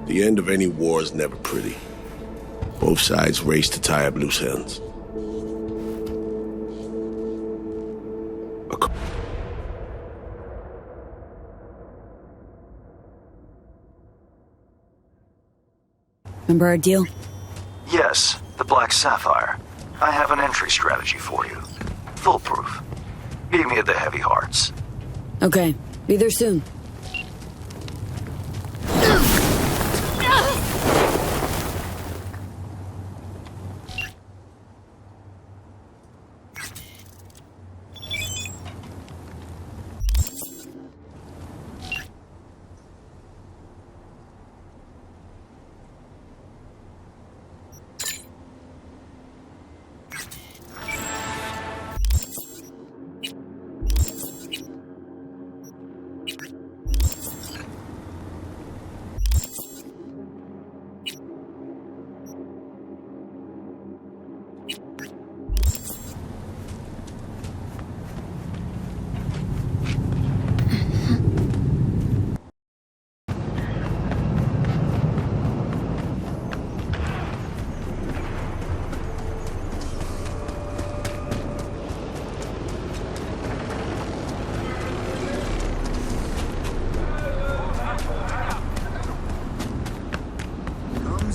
The end of any war is never pretty. Both sides race to tie up loose ends. Remember our deal? Yes, the Black Sapphire. I have an entry strategy for you. Foolproof. Meet me at the Heavy Hearts. Okay, be there soon.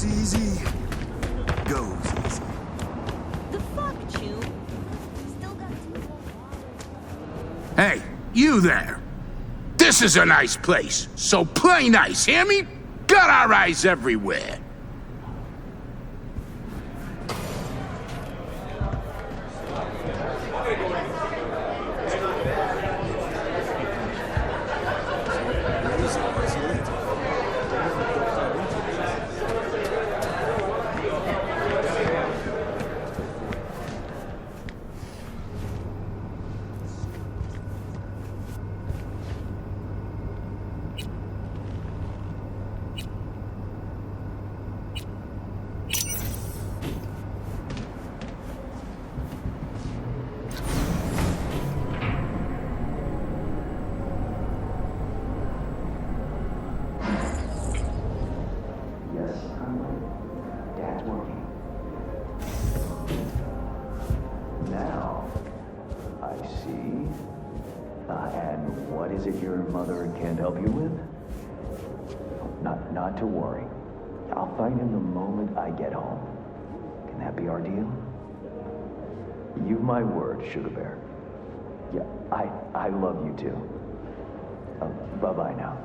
Easy goes easy. The fuck, Chew? Still got Hey, you there! This is a nice place, so play nice, hear me? Got our eyes everywhere. Not to worry. I'll find him the moment I get home. Can that be our deal? You've my word, Sugar Bear. Yeah, I love you too. Bye-bye now.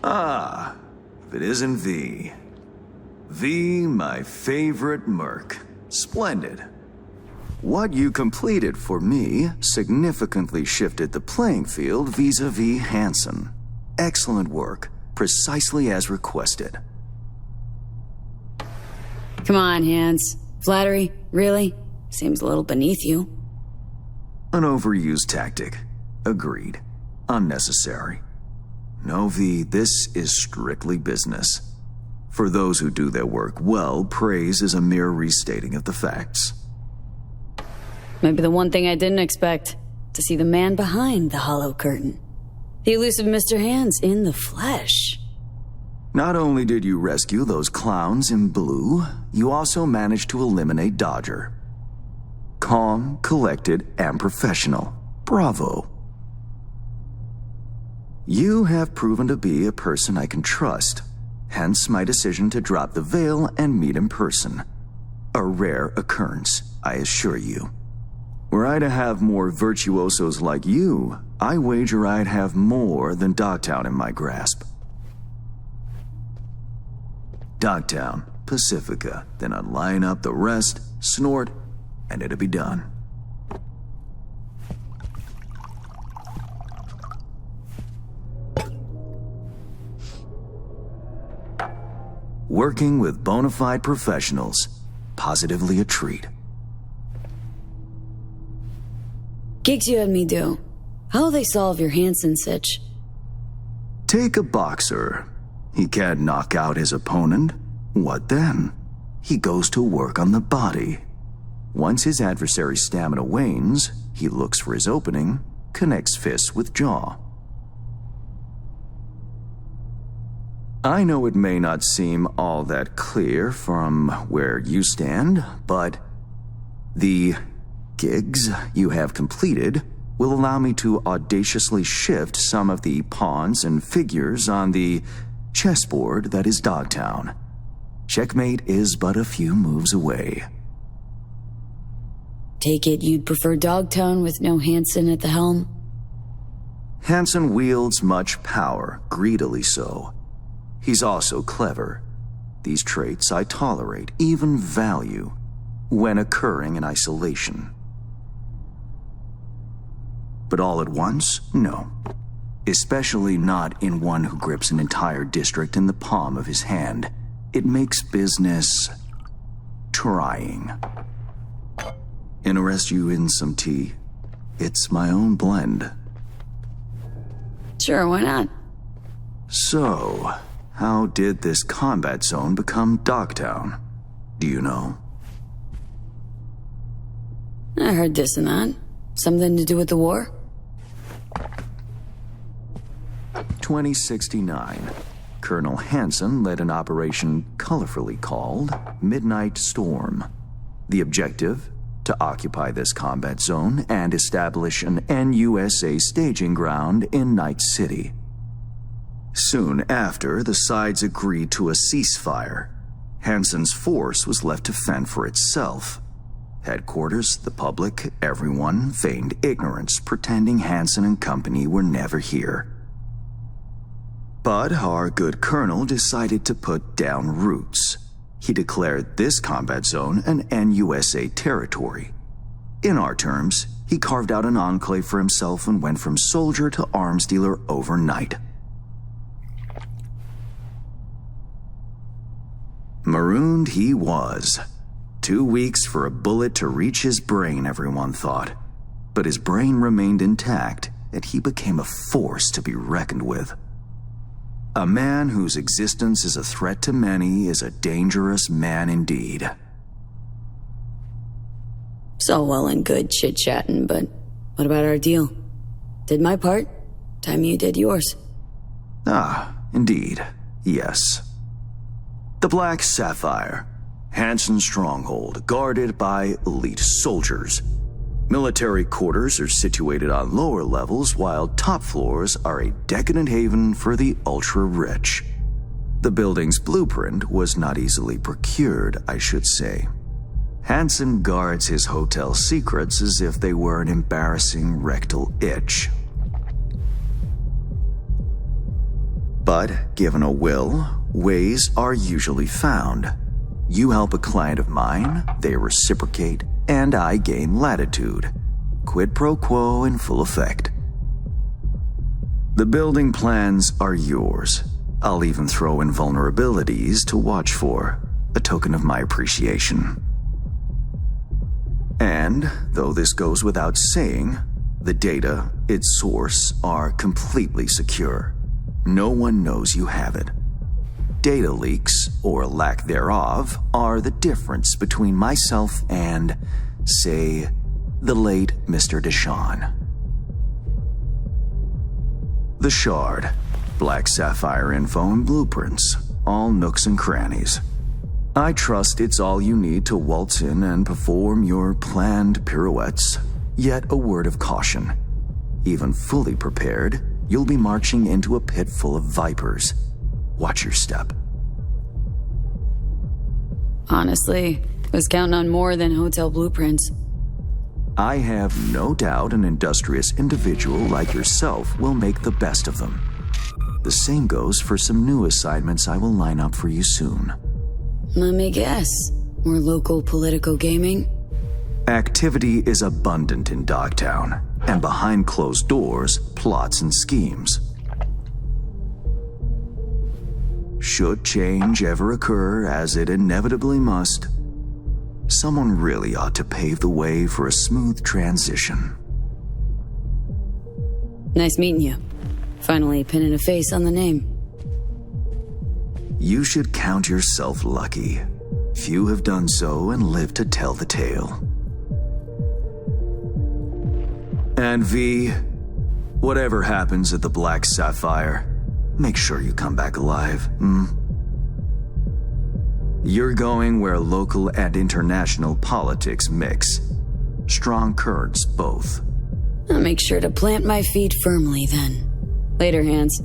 Ah, if it isn't V. V, my favorite merc. Splendid. What you completed for me significantly shifted the playing field vis-a-vis Hansen. Excellent work, precisely as requested. Come on, Hans. Flattery? Really? Seems a little beneath you. An overused tactic. Agreed. Unnecessary. No, V, this is strictly business. For those who do their work well, praise is a mere restating of the facts. Maybe the one thing I didn't expect, to see the man behind the hollow curtain. The elusive Mr. Hands in the flesh. Not only did you rescue those clowns in blue, you also managed to eliminate Dodger. Calm, collected, and professional. Bravo. You have proven to be a person I can trust, hence my decision to drop the veil and meet in person. A rare occurrence, I assure you. Were I to have more virtuosos like you, I wager I'd have more than Dogtown in my grasp. Dogtown, Pacifica, then I'd line up the rest, snort, and it'd be done. Working with bona fide professionals, positively a treat. Gigs you had me do. How'll they solve your Hansen sitch? Take a boxer. He can't knock out his opponent. What then? He goes to work on the body. Once his adversary's stamina wanes, he looks for his opening, connects fists with jaw. I know it may not seem all that clear from where you stand, but the gigs you have completed will allow me to audaciously shift some of the pawns and figures on the chessboard that is Dogtown. Checkmate is but a few moves away. Take it you'd prefer Dogtown with no Hansen at the helm? Hansen wields much power, greedily so. He's also clever. These traits I tolerate, even value, when occurring in isolation. But all at once? No. Especially not in one who grips an entire district in the palm of his hand. It makes business trying. Interest you in some tea? It's my own blend. Sure, why not? So, how did this combat zone become Dogtown? Do you know? I heard this and that. Something to do with the war? 2069. Colonel Hansen led an operation colorfully called Midnight Storm. The objective? To occupy this combat zone and establish an NUSA staging ground in Night City. Soon after, the sides agreed to a ceasefire. Hansen's force was left to fend for itself. Headquarters, the public, everyone feigned ignorance, pretending Hansen and company were never here. But our good colonel decided to put down roots. He declared this combat zone an NUSA territory. In our terms, he carved out an enclave for himself and went from soldier to arms dealer overnight. Marooned he was. 2 weeks for a bullet to reach his brain, everyone thought. But his brain remained intact, and he became a force to be reckoned with. A man whose existence is a threat to many is a dangerous man indeed. It's all well and good chit-chatting, but what about our deal? Did my part, time you did yours. Ah, indeed, yes. The Black Sapphire, Hansen's stronghold, guarded by elite soldiers. Military quarters are situated on lower levels, while top floors are a decadent haven for the ultra-rich. The building's blueprint was not easily procured, I should say. Hansen guards his hotel secrets as if they were an embarrassing rectal itch. But given a will, ways are usually found. You help a client of mine, they reciprocate, and I gain latitude. Quid pro quo in full effect. The building plans are yours. I'll even throw in vulnerabilities to watch for, a token of my appreciation. And, though this goes without saying, the data, its source, are completely secure. No one knows you have it. Data leaks, or lack thereof, are the difference between myself and, say, the late Mr. Deshawn. The Shard, Black Sapphire info and blueprints, all nooks and crannies. I trust it's all you need to waltz in and perform your planned pirouettes, yet a word of caution. Even fully prepared, you'll be marching into a pit full of vipers. Watch your step. Honestly, was counting on more than hotel blueprints. I have no doubt an industrious individual like yourself will make the best of them. The same goes for some new assignments I will line up for you soon. Let me guess. More local political gaming? Activity is abundant in Dogtown, and behind closed doors, plots and schemes. Should change ever occur, as it inevitably must, someone really ought to pave the way for a smooth transition. Nice meeting you. Finally pinning a face on the name. You should count yourself lucky. Few have done so and lived to tell the tale. And V, whatever happens at the Black Sapphire, make sure you come back alive, You're going where local and international politics mix. Strong currents, both. I'll make sure to plant my feet firmly then. Later, Hans.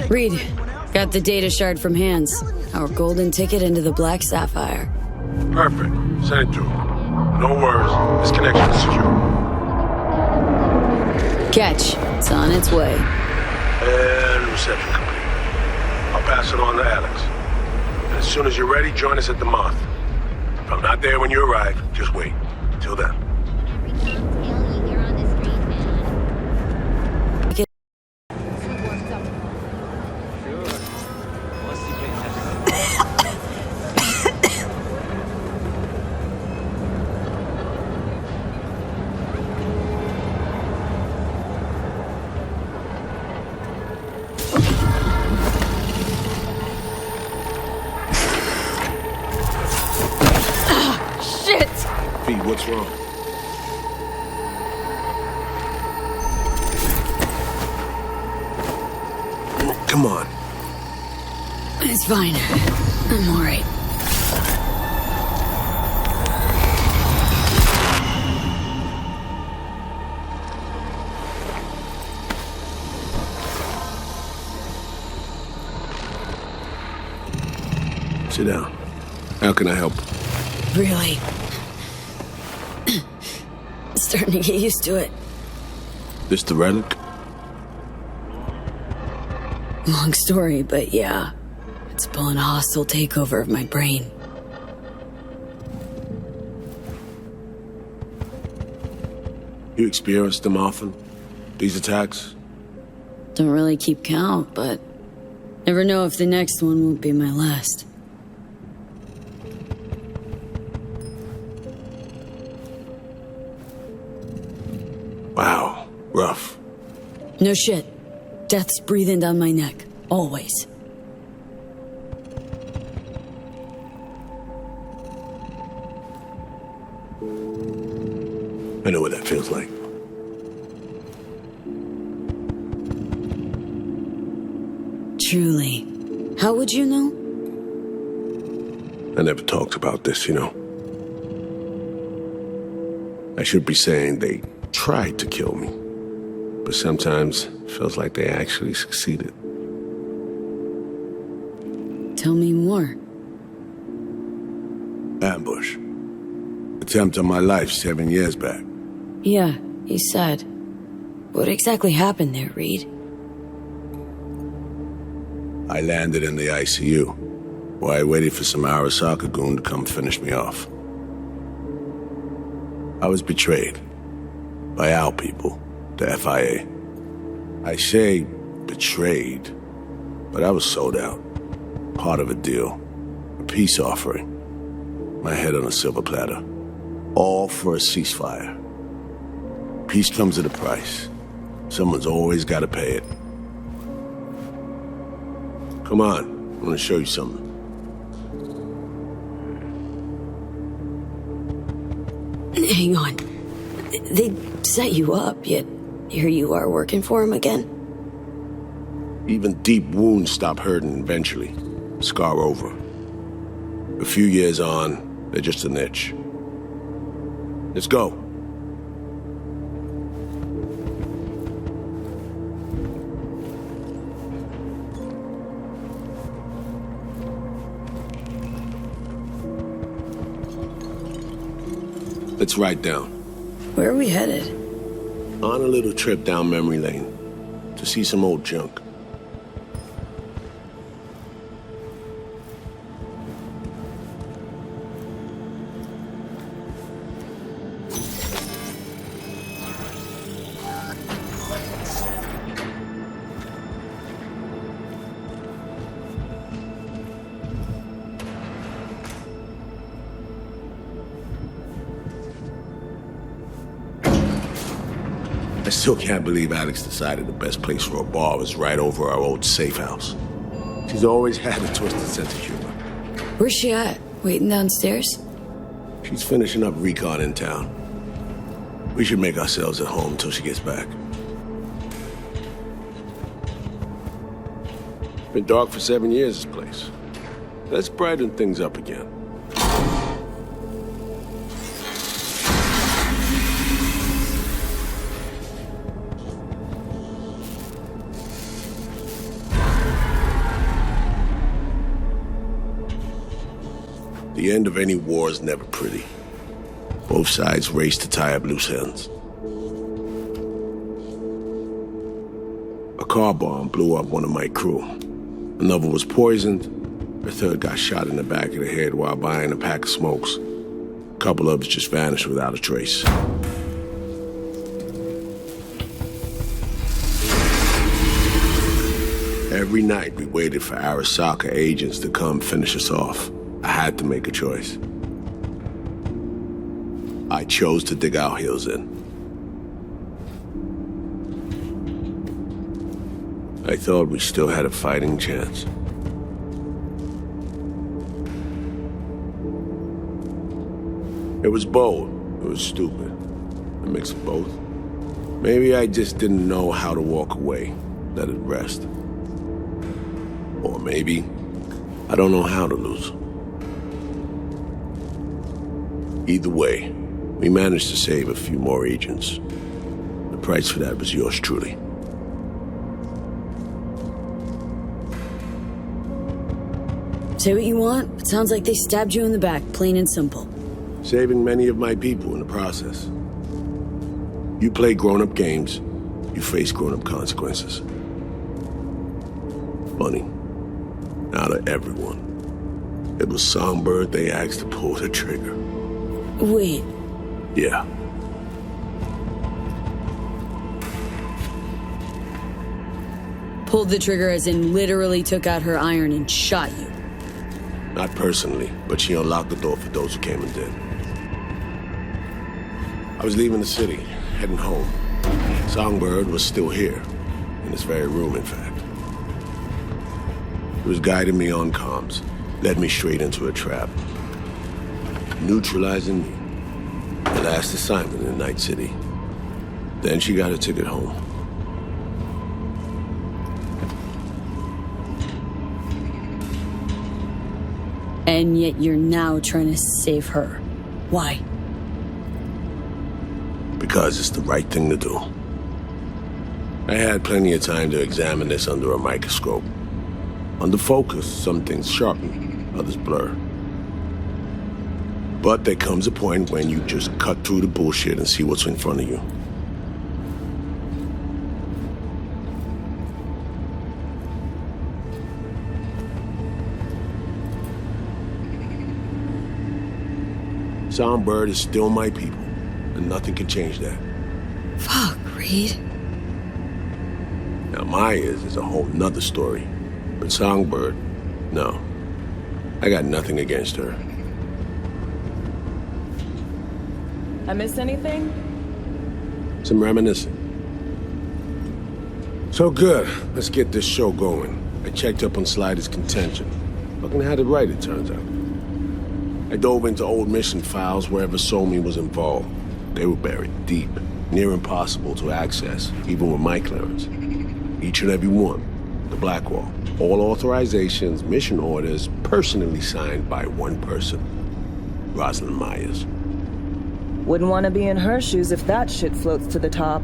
Reed, got the data shard from Hans. Our golden ticket into the Black Sapphire. Perfect. Send it through. No worries. This connection is secure. Catch. It's on its way. And reception complete. I'll pass it on to Alex. And as soon as you're ready, join us at the Moth. If I'm not there when you arrive, just wait. Till then. What's wrong? Come on. It's fine. I'm all right. Sit down. How can I help? Really? Starting to get used to it. This the relic? Long story, but yeah. It's pulling a hostile takeover of my brain. You experience them often? These attacks? Don't really keep count, but never know if the next one won't be my last. Wow, rough. No shit. Death's breathing down my neck. Always. I know what that feels like. Truly. How would you know? I never talked about this, you know. I should be saying they tried to kill me, but sometimes it feels like they actually succeeded. Tell me more. Ambush. Attempt on my life 7 years back. Yeah, you said. What exactly happened there, Reed? I landed in the ICU, while I waited for some Arasaka goon to come finish me off. I was betrayed. By our people, the FIA. I say betrayed, but I was sold out. Part of a deal. A peace offering. My head on a silver platter. All for a ceasefire. Peace comes at a price. Someone's always got to pay it. Come on, I want to show you something. Hang on. They set you up, yet here you are working for him again? Even deep wounds stop hurting eventually. Scar over. A few years on, they're just an itch. Let's go. Let's ride down. Where are we headed? On a little trip down memory lane to see some old junk. I still can't believe Alex decided the best place for a bar was right over our old safe house. She's always had a twisted sense of humor. Where's she at? Waiting downstairs? She's finishing up recon in town. We should make ourselves at home until she gets back. Been dark for 7 years, this place. Let's brighten things up again. The end of any war is never pretty. Both sides race to tie up loose ends. A car bomb blew up one of my crew. Another was poisoned. A third got shot in the back of the head while buying a pack of smokes. A couple others just vanished without a trace. Every night we waited for Arasaka agents to come finish us off. I had to make a choice. I chose to dig our heels in. I thought we still had a fighting chance. It was bold. It was stupid. A mix of both. Maybe I just didn't know how to walk away, let it rest. Or maybe I don't know how to lose. Either way, we managed to save a few more agents. The price for that was yours truly. Say what you want, but sounds like they stabbed you in the back, plain and simple. Saving many of my people in the process. You play grown-up games, you face grown-up consequences. Funny. Out of everyone, it was Songbird they asked to pull the trigger. Wait. Yeah. Pulled the trigger as in literally took out her iron and shot you. Not personally, but she unlocked the door for those who came and did. I was leaving the city, heading home. Songbird was still here, in this very room, in fact. He was guiding me on comms, led me straight into a trap. Neutralizing me. The last assignment in Night City. Then she got a ticket home. And yet you're now trying to save her. Why? Because it's the right thing to do. I had plenty of time to examine this under a microscope. Under focus, some things sharpen, others blur. But there comes a point when you just cut through the bullshit and see what's in front of you. Songbird is still my people, and nothing can change that. Fuck, Reed. Now Maya's is a whole nother story. But Songbird, no. I got nothing against her. I missed anything? Some reminiscing. So good. Let's get this show going. I checked up on Slider's contention. Fucking had it right, it turns out. I I dove into old mission files wherever Somi was involved. They were buried deep, near impossible to access, even with my clearance. Each and every one, the Blackwall, all authorizations, mission orders, personally signed by one person, Rosalind Myers. Wouldn't want to be in her shoes if that shit floats to the top.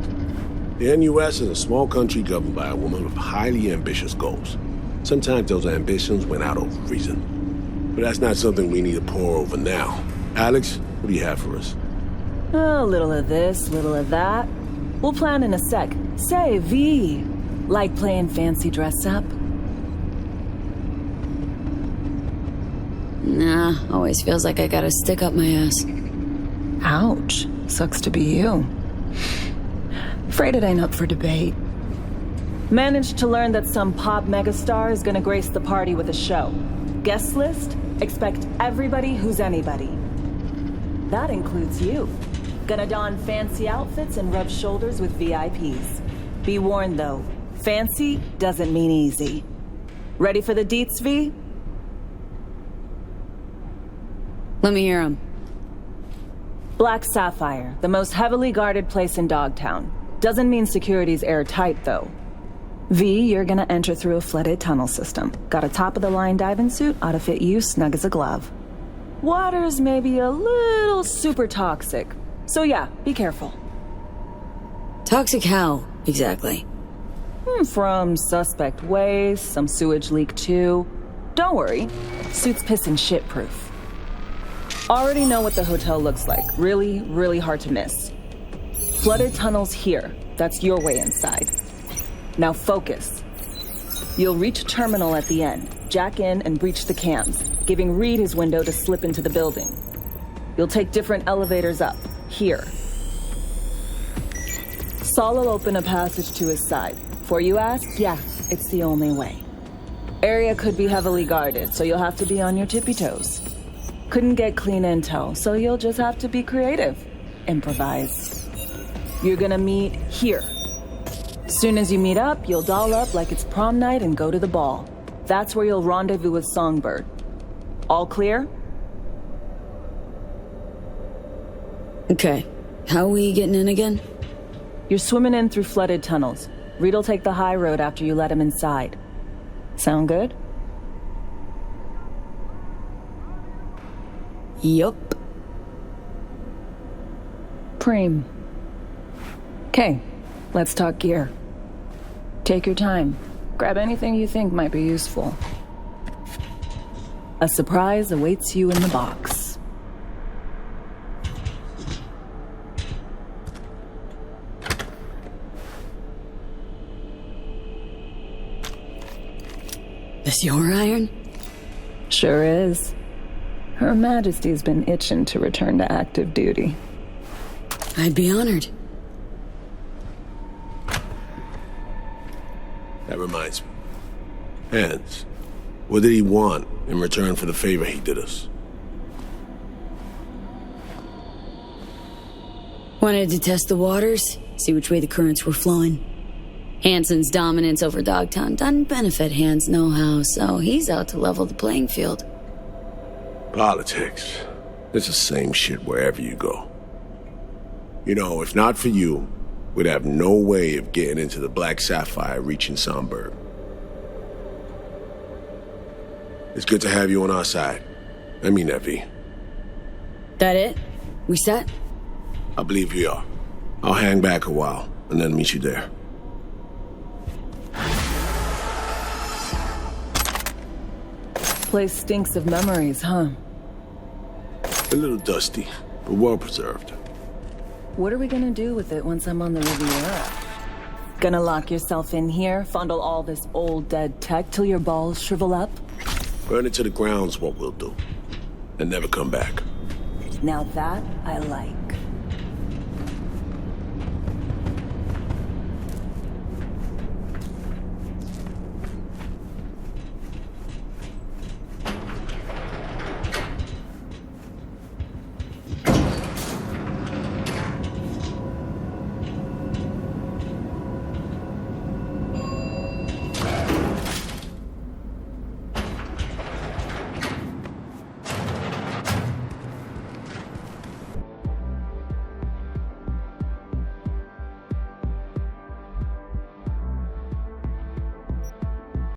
The NUS is a small country governed by a woman with highly ambitious goals. Sometimes those ambitions went out of reason. But that's not something we need to pour over now. Alex, what do you have for us? A little of this, little of that. We'll plan in a sec. Say, V, like playing fancy dress up? Nah, always feels like I gotta stick up my ass. Ouch. Sucks to be you. Afraid it ain't up for debate. Managed to learn that some pop megastar is gonna grace the party with a show. Guest list? Expect everybody who's anybody. That includes you. Gonna don fancy outfits and rub shoulders with VIPs. Be warned though, fancy doesn't mean easy. Ready for the deets, V? Let me hear 'em. Black Sapphire, the most heavily guarded place in Dogtown. Doesn't mean security's airtight though. V, you're gonna enter through a flooded tunnel system. Got a top-of-the-line diving suit, ought to fit you snug as a glove. Water's maybe a little super toxic. So yeah, be careful. Toxic how, exactly? From suspect waste, some sewage leak too. Don't worry, suit's piss and shit proof. Already know what the hotel looks like. Really, really hard to miss. Flooded tunnels here. That's your way inside. Now focus. You'll reach a terminal at the end, jack in and breach the cams, giving Reed his window to slip into the building. You'll take different elevators up, here. Saul will open a passage to his side. Before you ask, yeah, it's the only way. Area could be heavily guarded, so you'll have to be on your tippy toes. Couldn't get clean intel, so you'll just have to be creative. Improvise. You're gonna meet here. Soon as you meet up, you'll doll up like it's prom night and go to the ball. That's where you'll rendezvous with Songbird. All clear? Okay. How are we getting in again? You're swimming in through flooded tunnels. Reed'll take the high road after you let him inside. Sound good? Yup. Preem. Okay, let's talk gear. Take your time. Grab anything you think might be useful. A surprise awaits you in the box. This your iron? Sure is. Her Majesty's been itching to return to active duty. I'd be honored. That reminds me. Hands. What did he want in return for the favor he did us? Wanted to test the waters, see which way the currents were flowing. Hansen's dominance over Dogtown doesn't benefit Hans no how, so he's out to level the playing field. Politics. It's the same shit wherever you go. You know, if not for you, we'd have no way of getting into the Black Sapphire reaching Songbird. It's good to have you on our side. I mean that, V. That it? We set? I believe we are. I'll hang back a while and then meet you there. Place stinks of memories, huh? A little dusty, but well preserved. What are we gonna do with it once I'm on the Riviera? Gonna lock yourself in here, fondle all this old dead tech till your balls shrivel up? Burn it to the ground's what we'll do. And never come back. Now that I like.